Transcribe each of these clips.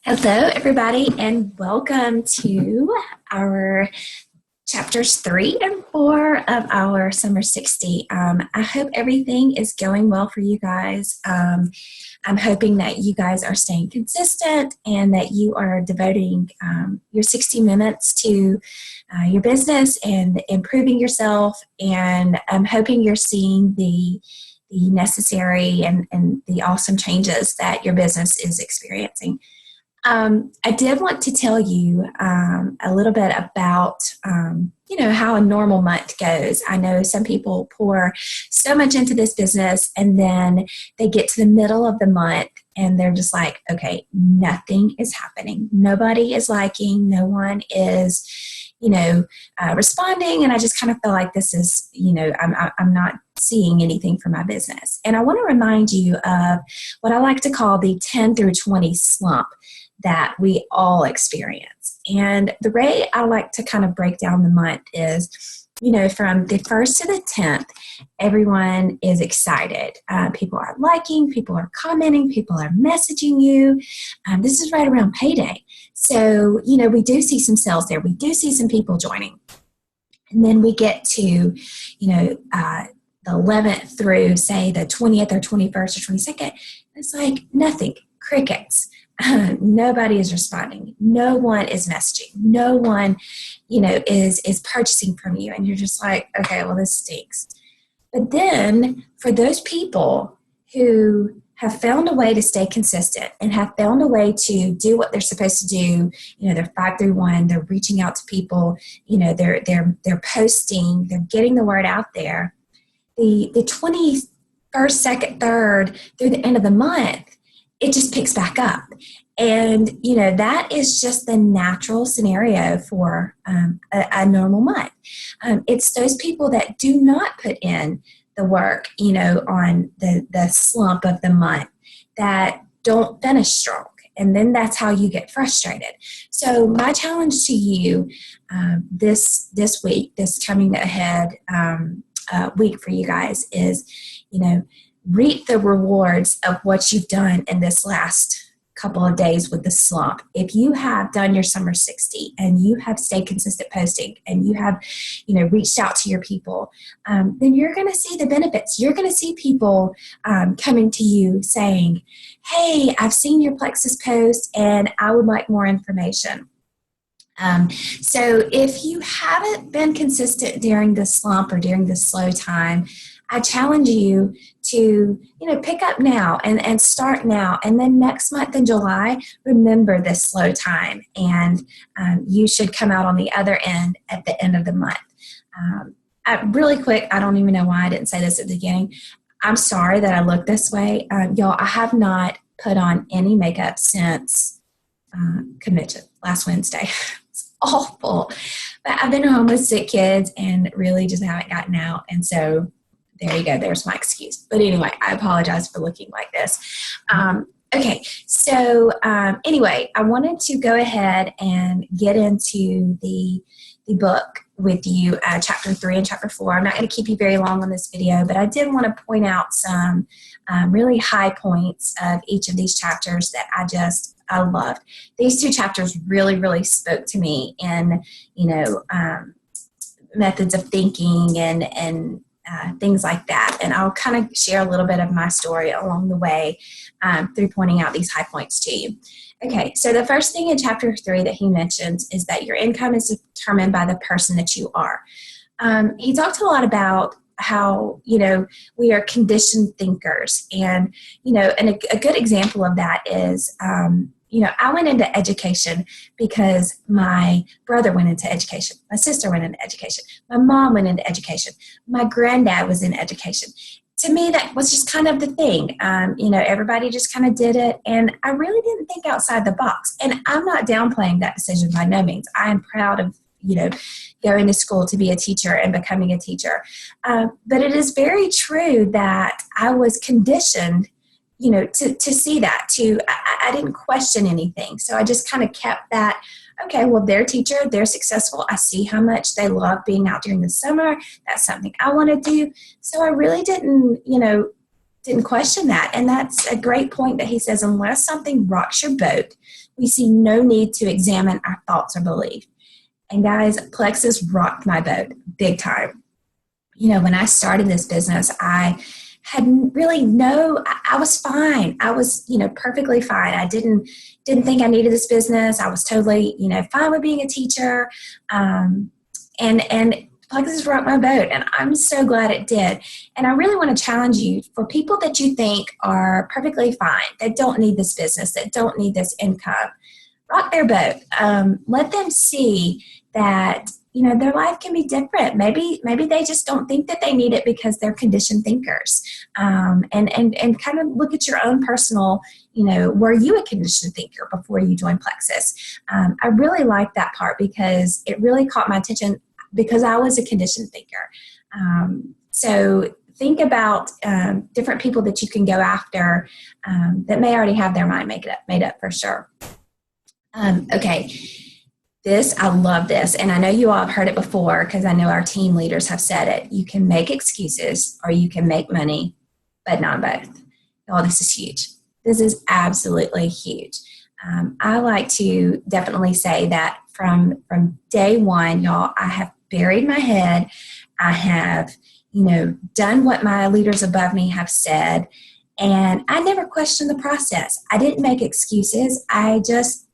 Hello, everybody, and welcome to our chapters 3 and 4 of our Summer 60. I hope everything is going well for you guys. I'm hoping that you guys are staying consistent and that you are devoting your 60 minutes to your business and improving yourself. And I'm hoping you're seeing the necessary and the awesome changes that your business is experiencing. I did want to tell you a little bit about, how a normal month goes. I know some people pour so much into this business and then they get to the middle of the month and they're just like, okay, nothing is happening. Nobody is liking, no one is, responding. And I just kind of feel like this is, I'm not seeing anything for my business. And I want to remind you of what I like to call the 10 through 20 slump that we all experience. And the way I like to kind of break down the month is, from the 1st to the 10th, everyone is excited. People are liking, people are commenting, people are messaging you. This is right around payday. So, we do see some sales there. We do see some people joining. And then we get to, the 11th through, say, the 20th or 21st or 22nd. It's like nothing, crickets. Nobody is responding. No one is messaging. No one, is purchasing from you. And you're just like, okay, well, this stinks. But then for those people who have found a way to stay consistent and have found a way to do what they're supposed to do, they're 5 through 1, they're reaching out to people, they're posting, they're getting the word out there. The 21st, 2nd, 3rd through the end of the month, it just picks back up. And, that is just the natural scenario for a normal month. It's those people that do not put in the work, on the slump of the month that don't finish strong. And then that's how you get frustrated. So my challenge to you this week, this coming ahead week for you guys is, reap the rewards of what you've done in this last couple of days with the slump. If you have done your Summer 60 and you have stayed consistent posting and you have, reached out to your people, then you're going to see the benefits. You're going to see people coming to you saying, hey, I've seen your Plexus post and I would like more information. So if you haven't been consistent during the slump or during the slow time, I challenge you to, pick up now and start now. And then next month in July, remember this slow time. And you should come out on the other end at the end of the month. Really quick, I don't even know why I didn't say this at the beginning. I'm sorry that I look this way. Y'all, I have not put on any makeup since convention last Wednesday. It's awful. But I've been home with sick kids and really just haven't gotten out. And so there you go. There's my excuse. But anyway, I apologize for looking like this. Okay. So anyway, I wanted to go ahead and get into the book with you, chapter 3 and chapter 4. I'm not going to keep you very long on this video, but I did want to point out some really high points of each of these chapters that I loved. These 2 chapters really, really spoke to me in, methods of thinking and things like that. And I'll kind of share a little bit of my story along the way through pointing out these high points to you. Okay, so the first thing in chapter 3 that he mentions is that your income is determined by the person that you are. He talked a lot about how, we are conditioned thinkers. And, and a good example of that is, I went into education because my brother went into education. My sister went into education. My mom went into education. My granddad was in education. To me, that was just kind of the thing. Everybody just kind of did it. And I really didn't think outside the box. And I'm not downplaying that decision by no means. I am proud of, going to school to be a teacher and becoming a teacher. But it is very true that I was conditioned to see that, I didn't question anything. So I just kind of kept that, okay, well, they're a teacher, they're successful. I see how much they love being out during the summer. That's something I want to do. So I really didn't, didn't question that. And that's a great point that he says, unless something rocks your boat, we see no need to examine our thoughts or belief. And guys, Plexus rocked my boat big time. When I started this business, I had really I was fine. I was, perfectly fine. I didn't think I needed this business. I was totally, fine with being a teacher. And Plexus rocked my boat, and I'm so glad it did. And I really want to challenge you, for people that you think are perfectly fine, that don't need this business, that don't need this income, rock their boat. Let them see that, their life can be different. Maybe they just don't think that they need it because they're conditioned thinkers. And kind of look at your own personal, were you a conditioned thinker before you joined Plexus? I really like that part because it really caught my attention, because I was a conditioned thinker. So think about different people that you can go after that may already have their mind made up for sure. Okay, I love this, and I know you all have heard it before because I know our team leaders have said it. You can make excuses or you can make money, but not both. Oh, this is huge. This is absolutely huge. I like to definitely say that from day one, y'all, I have buried my head. I have, done what my leaders above me have said, and I never questioned the process. I didn't make excuses. I just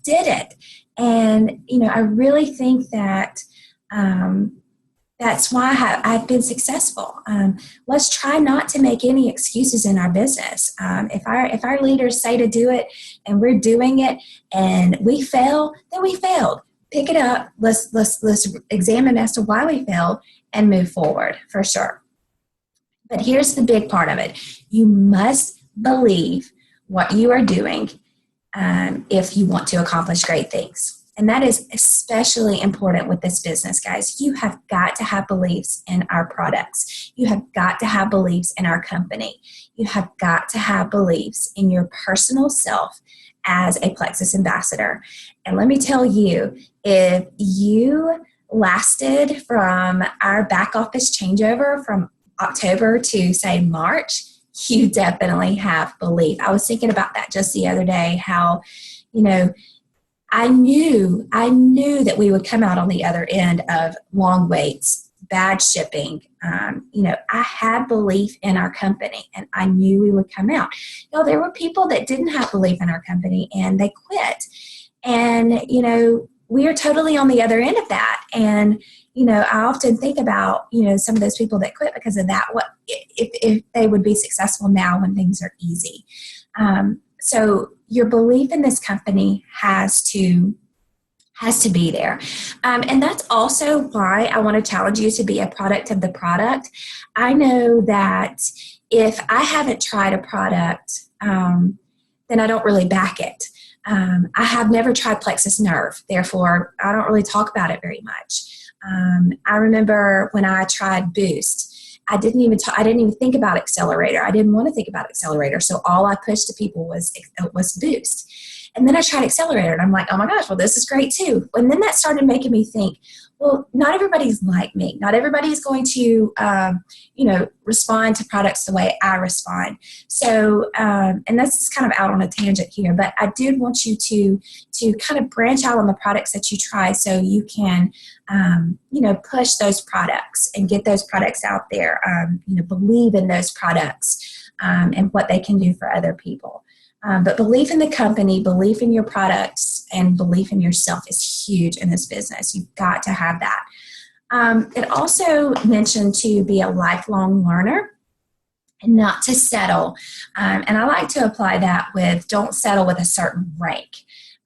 did it. And, I really think that that's why I've been successful. Let's try not to make any excuses in our business. If our leaders say to do it and we're doing it and we fail, then we failed. Pick it up. Let's examine as to why we failed and move forward for sure. But here's the big part of it. You must believe what you are doing if you want to accomplish great things. And that is especially important with this business, guys. You have got to have beliefs in our products. You have got to have beliefs in our company. You have got to have beliefs in your personal self as a Plexus ambassador. And let me tell you, if you lasted from our back office changeover from October to, say, March, you definitely have belief. I was thinking about that just the other day, how, I knew that we would come out on the other end of long waits, bad shipping. I had belief in our company, and I knew we would come out. There were people that didn't have belief in our company, and they quit. And, we are totally on the other end of that. And, I often think about, some of those people that quit because of that, what if they would be successful now when things are easy. So your belief in this company has to be there. And that's also why I want to challenge you to be a product of the product. I know that if I haven't tried a product, then I don't really back it. I have never tried Plexus Nerve, therefore I don't really talk about it very much. I remember when I tried Boost, I didn't even think about Accelerator. I didn't want to think about Accelerator, so all I pushed to people was Boost. And then I tried Accelerator, and I'm like, oh my gosh, well, this is great too. And then that started making me think, well, not everybody's like me. Not everybody's going to, respond to products the way I respond. So, and this is kind of out on a tangent here, but I did want you to kind of branch out on the products that you try so you can, push those products and get those products out there, believe in those products and what they can do for other people. But belief in the company, belief in your products, and belief in yourself is huge in this business. You've got to have that. It also mentioned to be a lifelong learner and not to settle. And I like to apply that with don't settle with a certain rank.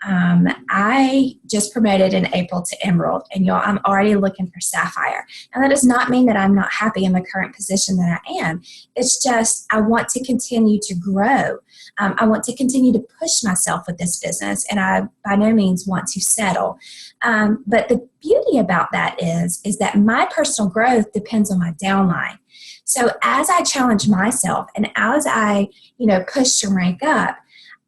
I just promoted in April to Emerald, and y'all, I'm already looking for Sapphire. And that does not mean that I'm not happy in the current position that I am. It's just I want to continue to grow. I want to continue to push myself with this business, and I by no means want to settle. But the beauty about that is that my personal growth depends on my downline. So as I challenge myself and as I, push to rank up,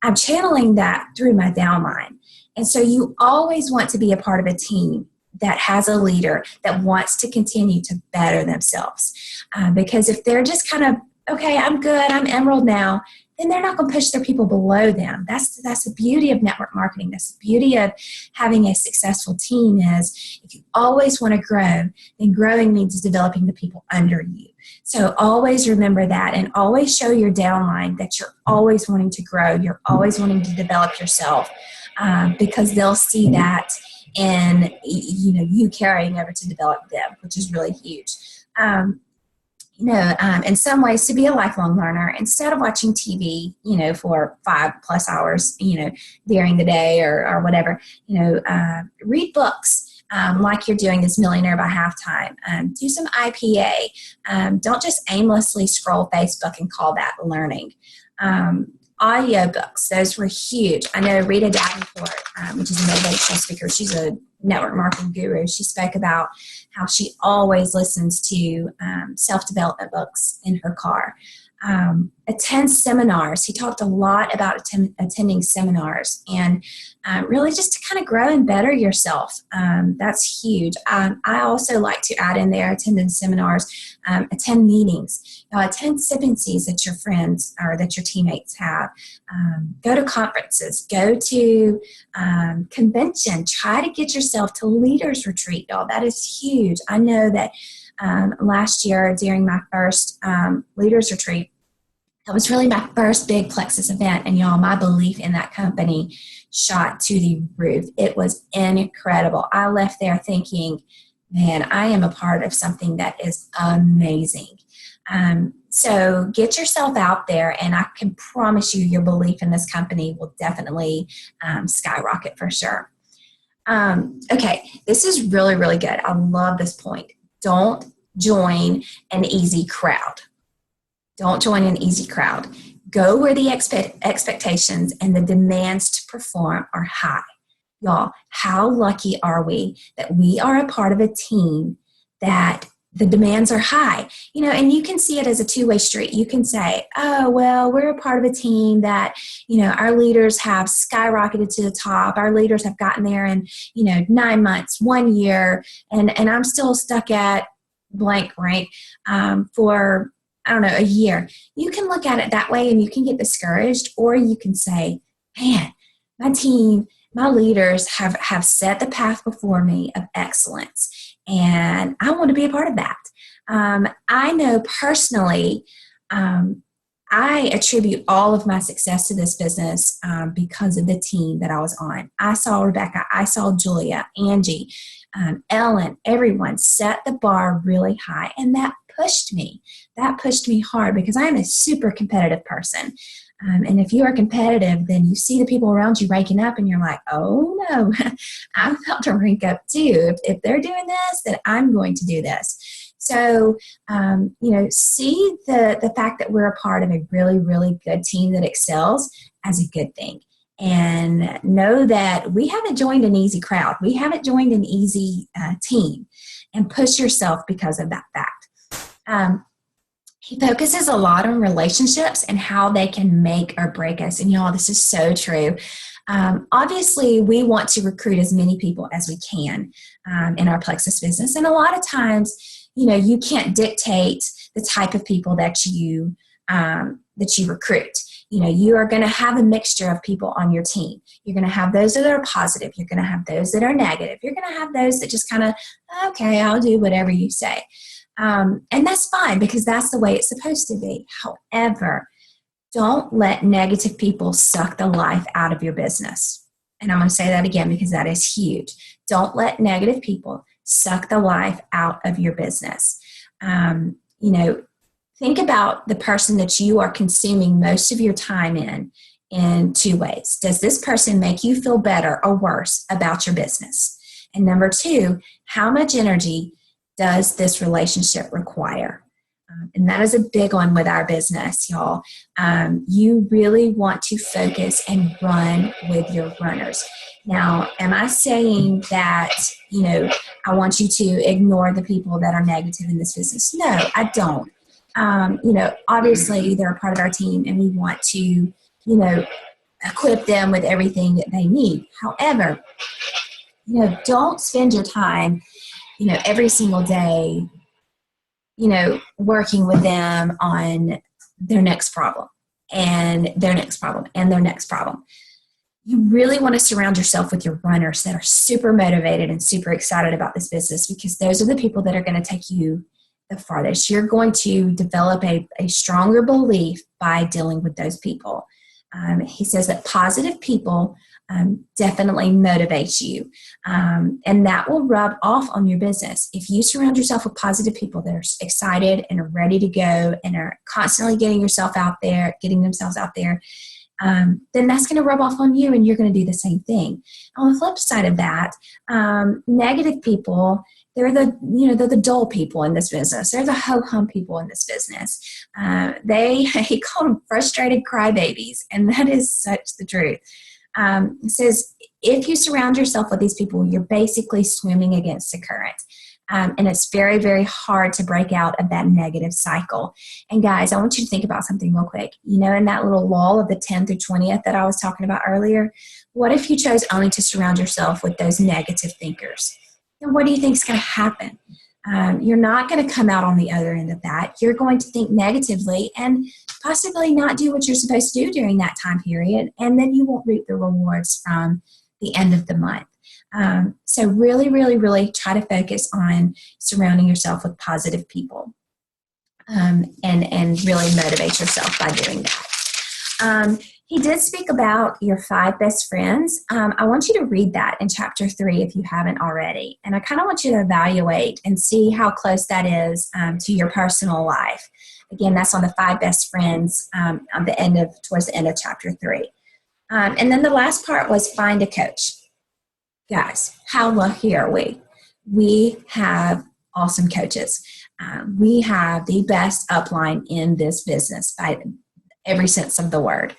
I'm channeling that through my downline. And so you always want to be a part of a team that has a leader that wants to continue to better themselves. Because if they're just kind of okay, I'm good, I'm Emerald now, then they're not going to push their people below them. That's the beauty of network marketing. That's the beauty of having a successful team is if you always want to grow, then growing means developing the people under you. So always remember that and always show your downline that you're always wanting to grow. You're always wanting to develop yourself because they'll see that in you carrying over to develop them, which is really huge. In some ways, to be a lifelong learner, instead of watching TV, for 5+ hours, during the day or whatever, read books like you're doing this Millionaire by Halftime. Do some IPA. Don't just aimlessly scroll Facebook and call that learning. Audiobooks, those were huge. I know Rita Davenport, which is a motivational speaker, she's a network marketing guru. She spoke about how she always listens to self-development books in her car. Attend seminars. He talked a lot about attending seminars and really just to kind of grow and better yourself. That's huge. I also like to add in there, attend seminars, attend meetings, attend sip-and-sees that your friends or that your teammates have. Go to conferences, go to convention, try to get yourself to leaders retreat, y'all. That is huge. I know that last year during my first leaders retreat, that was really my first big Plexus event. And y'all, my belief in that company shot to the roof. It was incredible. I left there thinking, man, I am a part of something that is amazing. So get yourself out there, and I can promise you your belief in this company will definitely skyrocket for sure. Okay, this is really, really good. I love this point. Don't join an easy crowd. Don't join an easy crowd. Go where the expectations and the demands to perform are high. Y'all, how lucky are we that we are a part of a team that the demands are high? And you can see it as a two-way street. You can say, oh, well, we're a part of a team that, our leaders have skyrocketed to the top. Our leaders have gotten there in, 9 months, 1 year, and I'm still stuck at blank rank for, I don't know, a year. You can look at it that way and you can get discouraged, or you can say, man, my team, my leaders have set the path before me of excellence, and I want to be a part of that. I know personally, I attribute all of my success to this business because of the team that I was on. I saw Rebecca, I saw Julia, Angie, Ellen, everyone set the bar really high, and that pushed me. That pushed me hard because I am a super competitive person. And if you are competitive, then you see the people around you ranking up and you're like, oh no, I'm about to rank up too. If they're doing this, then I'm going to do this. So, see the fact that we're a part of a really, really good team that excels as a good thing. And know that we haven't joined an easy crowd. We haven't joined an easy team, and push yourself because of that fact. He focuses a lot on relationships and how they can make or break us. And y'all, this is so true. Obviously, we want to recruit as many people as we can in our Plexus business. And a lot of times, you can't dictate the type of people that you recruit. You are going to have a mixture of people on your team. You're going to have those that are positive. You're going to have those that are negative. You're going to have those that just kind of, okay, I'll do whatever you say. And that's fine because that's the way it's supposed to be. However, don't let negative people suck the life out of your business. And I'm going to say that again because that is huge. Don't let negative people suck the life out of your business. Think about the person that you are consuming most of your time in two ways. Does this person make you feel better or worse about your business? And number two, how much energy does this relationship require? And that is a big one with our business, y'all. You really want to focus and run with your runners. Now, am I saying that, I want you to ignore the people that are negative in this business? No, I don't. Obviously they're a part of our team and we want to, equip them with everything that they need. However, don't spend your time, every single day, working with them on their next problem and their next problem and their next problem. You really want to surround yourself with your runners that are super motivated and super excited about this business, because those are the people that are going to take you the farthest. You're going to develop a stronger belief by dealing with those people. He says that positive people definitely motivates you, and that will rub off on your business. If you surround yourself with positive people that are excited and are ready to go and are constantly getting themselves out there, then that's going to rub off on you, and you're going to do the same thing. On the flip side of that, negative people, they're the dull people in this business. They're the ho-hum people in this business. He called them frustrated crybabies, and that is such the truth. It says, if you surround yourself with these people, you're basically swimming against the current. And it's very, very hard to break out of that negative cycle. And guys, I want you to think about something real quick. In that little lull of the 10th through 20th that I was talking about earlier, what if you chose only to surround yourself with those negative thinkers? And what do you think is going to happen? You're not going to come out on the other end of that. You're going to think negatively and possibly not do what you're supposed to do during that time period. And then you won't reap the rewards from the end of the month. So really, really, really try to focus on surrounding yourself with positive people, and really motivate yourself by doing that. He did speak about your 5 best friends. I want you to read that in chapter 3 if you haven't already. And I kind of want you to evaluate and see how close that is to your personal life. Again, that's on the 5 best friends towards the end of chapter 3. And then the last part was find a coach. Guys, how lucky are we? We have awesome coaches. We have the best upline in this business by every sense of the word.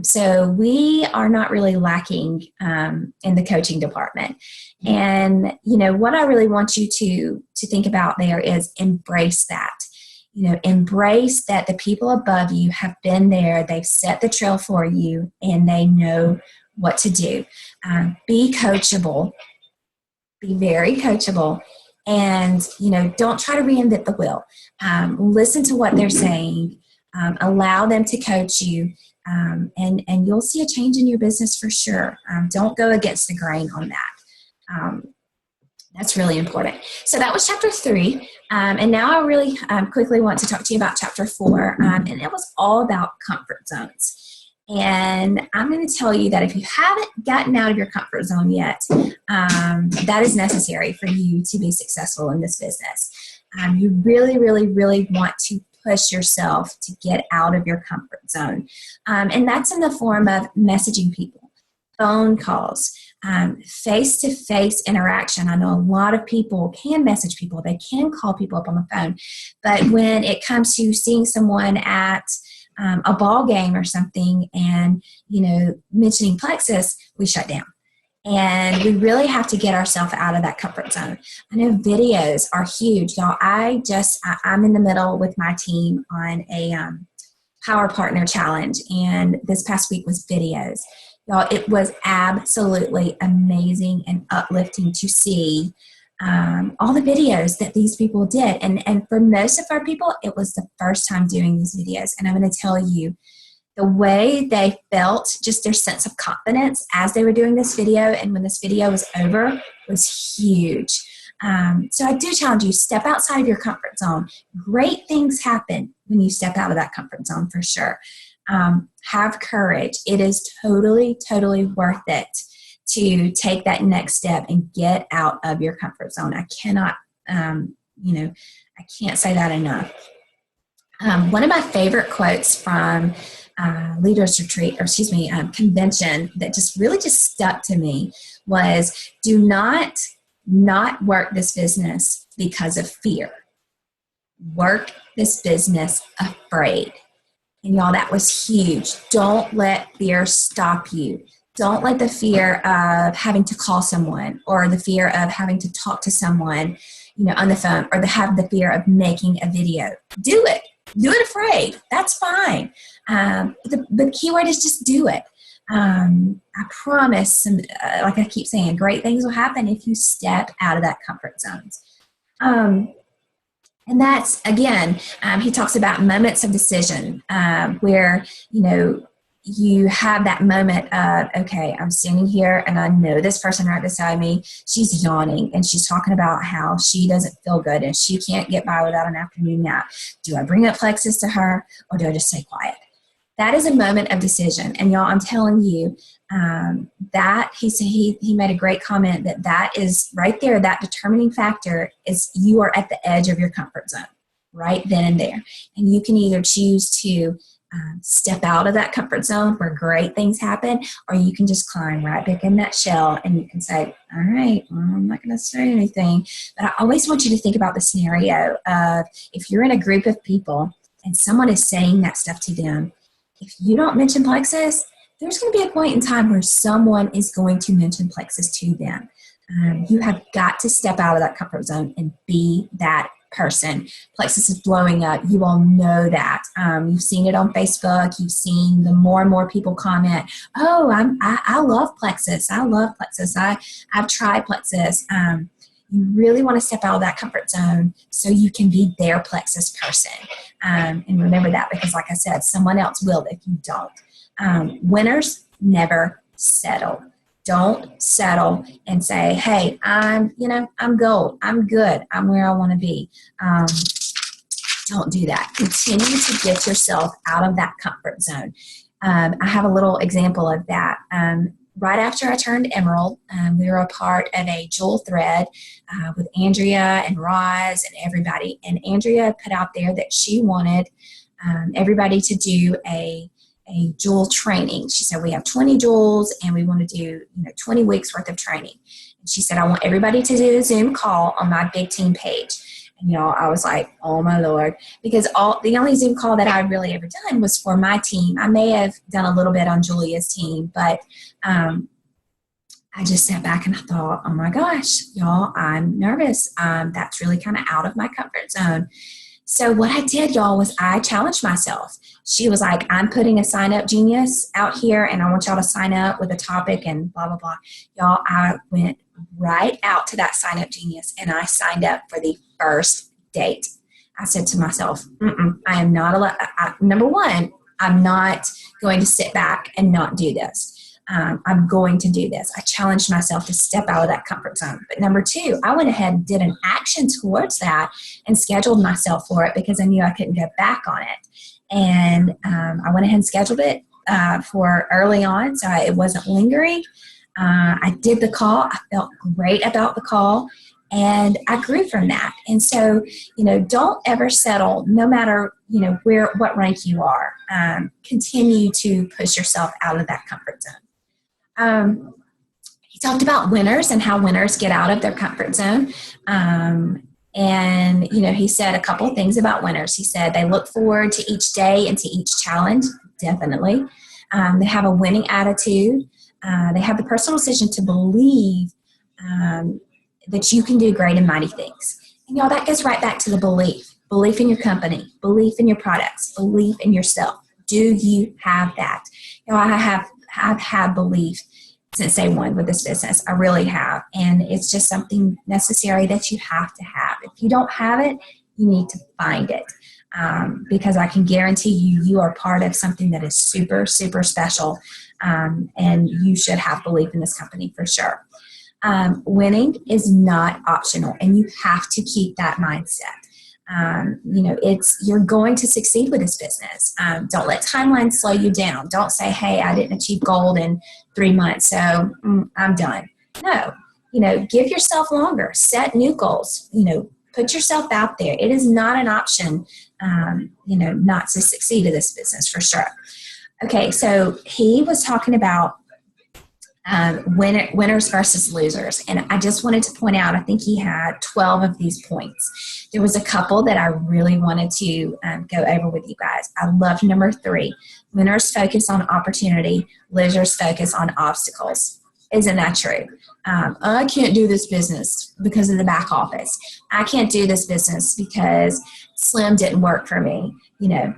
So we are not really lacking in the coaching department. And, what I really want you to think about there is embrace that. Embrace that the people above you have been there, they've set the trail for you, and they know what to do. Be coachable. Be very coachable. And, don't try to reinvent the wheel. Listen to what they're saying. Allow them to coach you. And you'll see a change in your business for sure. Don't go against the grain on that. That's really important. So that was chapter 3. And now I really quickly want to talk to you about chapter 4. And it was all about comfort zones. And I'm going to tell you that if you haven't gotten out of your comfort zone yet, that is necessary for you to be successful in this business. You really, really, really want to push yourself to get out of your comfort zone. And that's in the form of messaging people, phone calls, face-to-face interaction. I know a lot of people can message people. They can call people up on the phone. But when it comes to seeing someone at a ball game or something and, mentioning Plexus, we shut down. And we really have to get ourselves out of that comfort zone. I know videos are huge, y'all. I'm in the middle with my team on a Power Partner Challenge, and this past week was videos. Y'all, it was absolutely amazing and uplifting to see all the videos that these people did. And for most of our people, it was the first time doing these videos. And I'm going to tell you, the way they felt, just their sense of confidence as they were doing this video and when this video was over was huge. So I do challenge you, step outside of your comfort zone. Great things happen when you step out of that comfort zone for sure. Have courage. It is totally, totally worth it to take that next step and get out of your comfort zone. I cannot, I can't say that enough. One of my favorite quotes from Leaders Retreat, convention that just stuck to me was, do not work this business because of fear. Work this business afraid. And y'all, that was huge. Don't let fear stop you. Don't let the fear of having to call someone or the fear of having to talk to someone, on the phone, or have the fear of making a video. Do it. Do it afraid. That's fine. The key word is just do it. I promise, like I keep saying, great things will happen if you step out of that comfort zone. And And that's, again, he talks about moments of decision where, you have that moment of, okay, I'm standing here and I know this person right beside me, she's yawning and she's talking about how she doesn't feel good and she can't get by without an afternoon nap. Do I bring up Plexus to her or do I just stay quiet? That is a moment of decision. And y'all, I'm telling you, that he made a great comment that is right there, that determining factor is you are at the edge of your comfort zone right then and there. And you can either choose to step out of that comfort zone where great things happen, or you can just climb right back in that shell and you can say, all right, well, I'm not going to say anything. But I always want you to think about the scenario of if you're in a group of people and someone is saying that stuff to them, if you don't mention Plexus, there's going to be a point in time where someone is going to mention Plexus to them. You have got to step out of that comfort zone and be that person. Plexus is blowing up. You all know that. You've seen it on Facebook. You've seen the more and more people comment, oh, I love Plexus. I love Plexus. I've tried Plexus. You really want to step out of that comfort zone so you can be their Plexus person. And remember that, because like I said, someone else will if you don't. Winners never settle. Don't settle and say, hey, I'm gold. I'm good. I'm where I want to be. Don't do that. Continue to get yourself out of that comfort zone. I have a little example of that. Right after I turned Emerald, we were a part of a Jewel Thread with Andrea and Roz and everybody. And Andrea put out there that she wanted everybody to do a jewel training. She said, we have 20 jewels and we want to do 20 weeks worth of training. And she said, I want everybody to do a Zoom call on my big team page. And I was like, oh my Lord, because the only Zoom call that I'd really ever done was for my team. I may have done a little bit on Julia's team, but I just sat back and I thought, oh my gosh, y'all, I'm nervous. That's really kind of out of my comfort zone. So what I did, y'all, was I challenged myself. She was like, I'm putting a Sign Up Genius out here and I want y'all to sign up with a topic and blah, blah, blah. Y'all, I went right out to that Sign Up Genius and I signed up for the first date. I said to myself, I am not allowed. Number one, I'm not going to sit back and not do this. I'm going to do this. I challenged myself to step out of that comfort zone. But number two, I went ahead and did an action towards that and scheduled myself for it because I knew I couldn't go back on it. And I went ahead and scheduled it for early on, so it wasn't lingering. I did the call. I felt great about the call, and I grew from that. And so, don't ever settle, no matter, what rank you are. Continue to push yourself out of that comfort zone. He talked about winners and how winners get out of their comfort zone. And, he said a couple of things about winners. He said they look forward to each day and to each challenge, definitely. They have a winning attitude. They have the personal decision to believe that you can do great and mighty things. And, that goes right back to the belief. Belief in your company, belief in your products, belief in yourself. Do you have that? I've had belief since day one with this business. I really have. And it's just something necessary that you have to have. If you don't have it, you need to find it. Because I can guarantee you are part of something that is super, super special. And you should have belief in this company for sure. Winning is not optional, and you have to keep that mindset. You're going to succeed with this business. Don't let timelines slow you down. Don't say, hey, I didn't achieve gold in 3 months, so I'm done. No, give yourself longer, set new goals, put yourself out there. It is not an option, not to succeed in this business for sure. Okay. So he was talking about winners versus losers. And I just wanted to point out, I think he had 12 of these points. There was a couple that I really wanted to go over with you guys. I love number 3. Winners focus on opportunity. Losers focus on obstacles. Isn't that true? I can't do this business because of the back office. I can't do this business because Slim didn't work for me. No,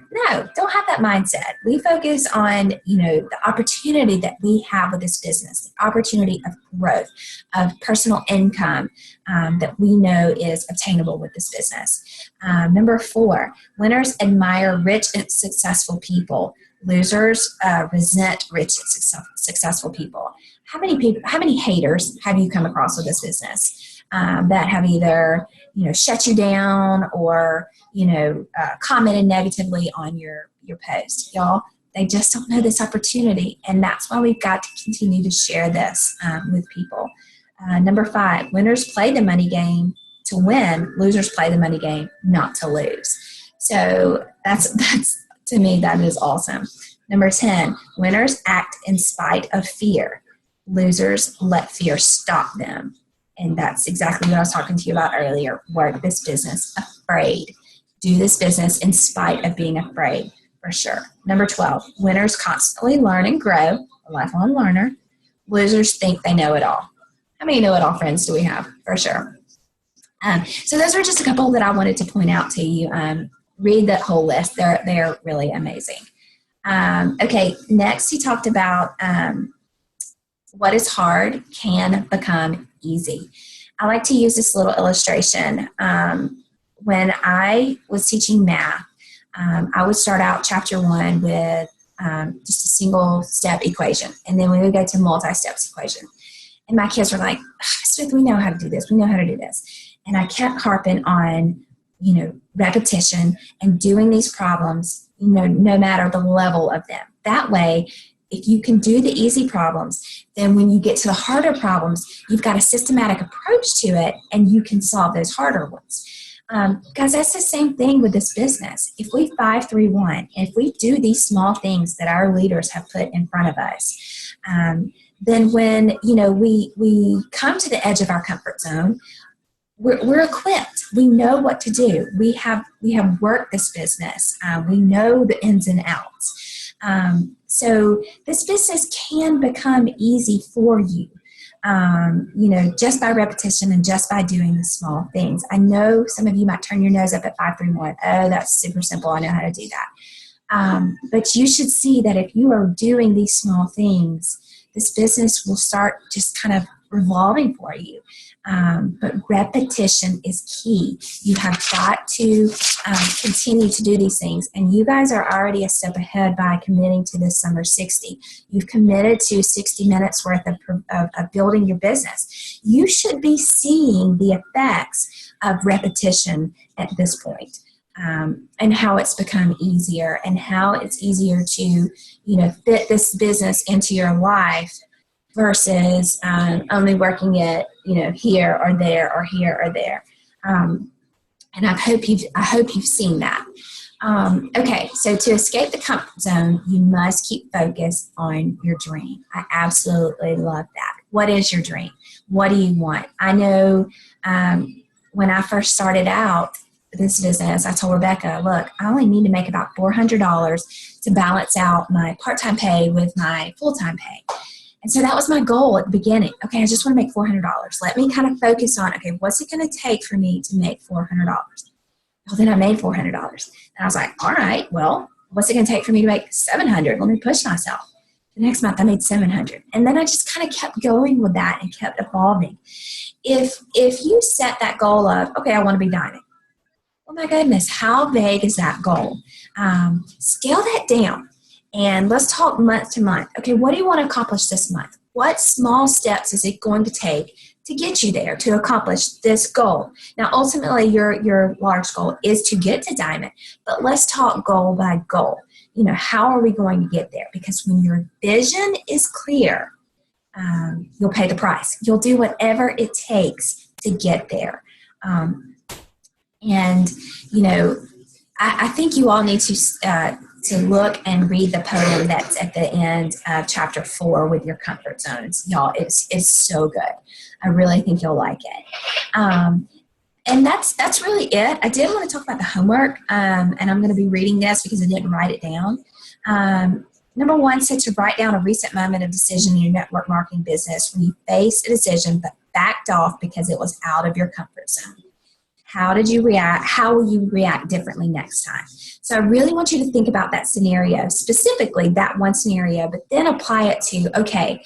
don't have that mindset. We focus on, the opportunity that we have with this business, the opportunity of growth, of personal income that we know is obtainable with this business. Number 4, winners admire rich and successful people. Losers resent rich and successful people. How many haters have you come across with this business that have either, shut you down or, commented negatively on your post? Y'all, they just don't know this opportunity. And that's why we've got to continue to share this with people. Number 5, winners play the money game to win. Losers play the money game not to lose. So that's to me, that is awesome. Number 10, winners act in spite of fear. Losers let fear stop them. And that's exactly what I was talking to you about earlier. Work this business afraid. Do this business in spite of being afraid, for sure. Number 12, winners constantly learn and grow, a lifelong learner. Losers think they know it all. How many know-it-all friends do we have? For sure. So those are just a couple that I wanted to point out to you. Read that whole list. They're really amazing. Okay, next he talked about what is hard can become easy. I like to use this little illustration. When I was teaching math, I would start out chapter 1 with just a single step equation, and then we would go to multi-steps equation. And my kids were like, Smith, we know how to do this. We know how to do this. And I kept harping on, repetition and doing these problems, no matter the level of them. That way, if you can do the easy problems, then when you get to the harder problems, you've got a systematic approach to it and you can solve those harder ones. Guys, that's the same thing with this business. If we 5-3-1, if we do these small things that our leaders have put in front of us, then when, we come to the edge of our comfort zone, we're equipped. We know what to do. We have worked this business. We know the ins and outs. So this business can become easy for you, just by repetition and just by doing the small things. I know some of you might turn your nose up at 5-3-1. Oh, that's super simple. I know how to do that. But you should see that if you are doing these small things, this business will start just kind of revolving for you. But repetition is key. You have got to continue to do these things. And you guys are already a step ahead by committing to this Summer 60. You've committed to 60 minutes worth of building your business. You should be seeing the effects of repetition at this point. And how it's become easier and how it's easier to, fit this business into your life versus only working it, here or there or here or there. And I hope you've seen that. Okay, so to escape the comfort zone, you must keep focused on your dream. I absolutely love that. What is your dream? What do you want? I know when I first started out this business, I told Rebecca, look, I only need to make about $400 to balance out my part-time pay with my full-time pay. And so that was my goal at the beginning. Okay, I just want to make $400. Let me kind of focus on, okay, what's it going to take for me to make $400? Well, then I made $400. And I was like, all right, well, what's it going to take for me to make $700? Let me push myself. The next month I made $700. And then I just kind of kept going with that and kept evolving. If you set that goal of, okay, I want to be diamond. Oh my goodness, how vague is that goal? Scale that down. And let's talk month to month. Okay, what do you want to accomplish this month? What small steps is it going to take to get you there, to accomplish this goal? Now, ultimately, your large goal is to get to diamond, but let's talk goal by goal. How are we going to get there? Because when your vision is clear, you'll pay the price. You'll do whatever it takes to get there. I think you all need to look and read the poem that's at the end of chapter 4 with your comfort zones. Y'all, it's so good. I really think you'll like it. And that's really it. I did want to talk about the homework, and I'm going to be reading this because I didn't write it down. Number one said to write down a recent moment of decision in your network marketing business when you faced a decision but backed off because it was out of your comfort zone. How did you react? How will you react differently next time? So I really want you to think about that scenario, specifically that one scenario, but then apply it to, okay,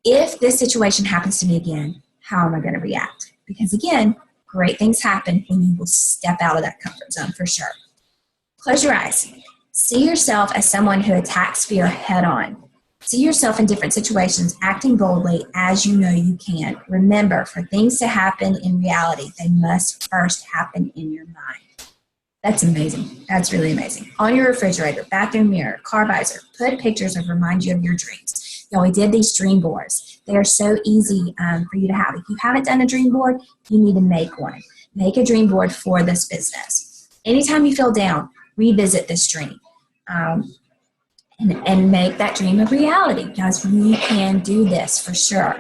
if this situation happens to me again, how am I going to react? Because again, great things happen when you will step out of that comfort zone for sure. Close your eyes. See yourself as someone who attacks fear head on. See yourself in different situations, acting boldly as you know you can. Remember, for things to happen in reality, they must first happen in your mind. That's amazing. That's really amazing. On your refrigerator, bathroom mirror, car visor, put pictures that remind you of your dreams. You know, we did these dream boards. They are so easy for you to have. If you haven't done a dream board, you need to make one. Make a dream board for this business. Anytime you feel down, revisit this dream. And make that dream a reality, because we can do this for sure.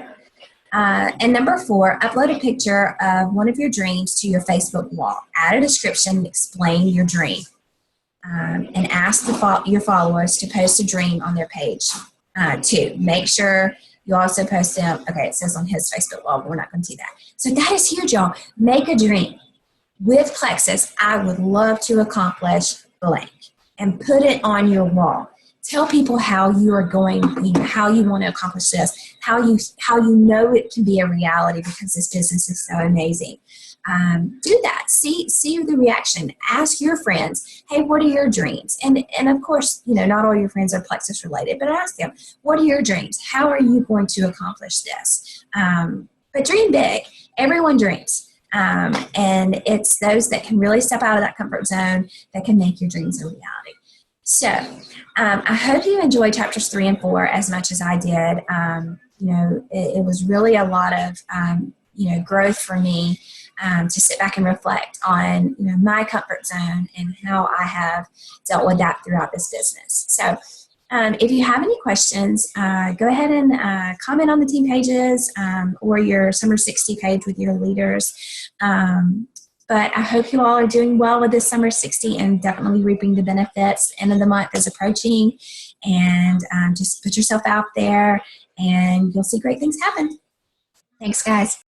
And number 4, upload a picture of one of your dreams to your Facebook wall. Add a description and explain your dream. And ask your followers to post a dream on their page too. Make sure you also post them. Okay, it says on his Facebook wall, but we're not going to do that. So that is huge, y'all. Make a dream. With Plexus, I would love to accomplish blank, and put it on your wall. Tell people how you are going, how you want to accomplish this, how you know it can be a reality because this business is so amazing. Do that. See the reaction. Ask your friends, hey, what are your dreams? And of course, not all your friends are Plexus related, but ask them, what are your dreams? How are you going to accomplish this? But dream big. Everyone dreams. And it's those that can really step out of that comfort zone that can make your dreams a reality. So I hope you enjoyed chapters 3 and 4 as much as I did. It was really a lot of, growth for me to sit back and reflect on, my comfort zone and how I have dealt with that throughout this business. So if you have any questions, go ahead and comment on the team pages or your Summer 60 page with your leaders. But I hope you all are doing well with this Summer 60 and definitely reaping the benefits. The end of the month is approaching, and just put yourself out there and you'll see great things happen. Thanks, guys.